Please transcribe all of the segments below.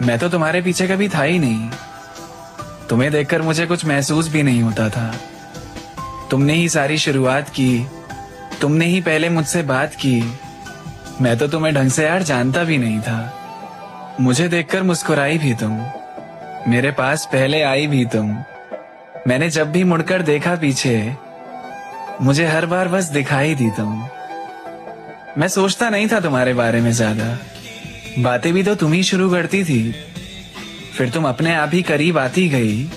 मैं तो तुम्हारे पीछे कभी था ही नहीं। तुम्हें देखकर मुझे कुछ महसूस भी नहीं होता था। तुमने ही सारी शुरुआत की, तुमने ही पहले मुझसे बात की। मैं तो तुम्हें ढंग से यार जानता भी नहीं था। मुझे देखकर मुस्कुराई भी तुम, मेरे पास पहले आई भी तुम। मैंने जब भी मुड़कर देखा पीछे, मुझे हर बार बस दिखाई दी तुम। मैं सोचता नहीं था तुम्हारे बारे में ज्यादा, बातें भी तो तुम ही शुरू करती थी। फिर तुम अपने आप ही करीब आती गई।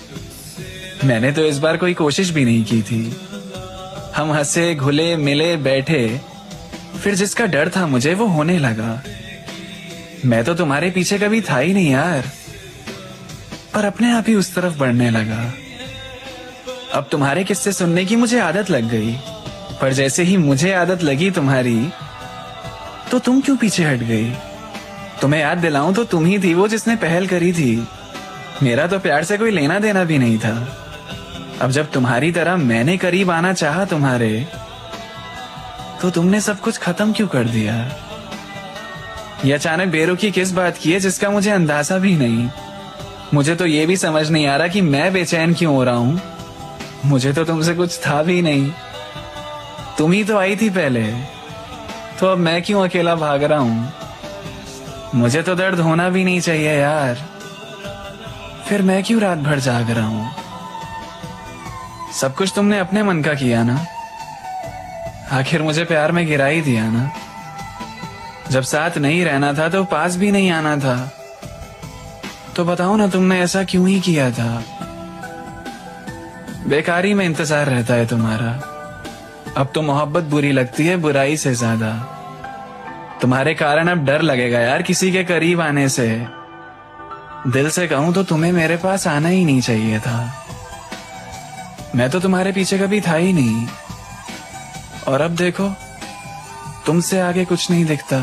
मैंने तो इस बार कोई कोशिश भी नहीं की थी। हम हंसे, घुले, मिले, बैठे। फिर जिसका डर था मुझे वो होने लगा। मैं तो तुम्हारे पीछे कभी था ही नहीं यार, पर अपने आप ही उस तरफ बढ़ने लगा। अब तुम्हारे किस्से सुनने की मुझे आदत लग गई, पर जैसे ही मुझे आदत लगी तुम्हारी, तो तुम क्यों पीछे हट गई? तुम्हें याद दिलाऊं तो तुम ही थी वो जिसने पहल करी थी। मेरा तो प्यार से कोई लेना देना भी नहीं था। अब जब तुम्हारी तरह मैंने करीब आना चाहा तुम्हारे, तो तुमने सब कुछ खत्म क्यों कर दिया? ये अचानक बेरुखी किस बात की है जिसका मुझे अंदाजा भी नहीं। मुझे तो ये भी समझ नहीं आ रहा कि मैं बेचैन क्यों हो रहा हूं। मुझे तो तुमसे कुछ था भी नहीं। तुम ही तो आई थी पहले, तो अब मैं क्यों अकेला भाग रहा हूं? मुझे तो दर्द होना भी नहीं चाहिए यार, फिर मैं क्यों रात भर जाग रहा हूं? सब कुछ तुमने अपने मन का किया ना, आखिर मुझे प्यार में गिरा ही दिया ना। जब साथ नहीं रहना था तो पास भी नहीं आना था। तो बताओ ना तुमने ऐसा क्यों ही किया था? बेकारी में इंतजार रहता है तुम्हारा। अब तो मोहब्बत बुरी लगती है बुराई से ज्यादा। तुम्हारे कारण अब डर लगेगा यार किसी के करीब आने से। दिल से कहूं तो तुम्हें मेरे पास आना ही नहीं चाहिए था। मैं तो तुम्हारे पीछे कभी था ही नहीं, और अब देखो तुमसे आगे कुछ नहीं दिखता।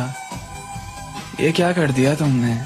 ये क्या कर दिया तुमने?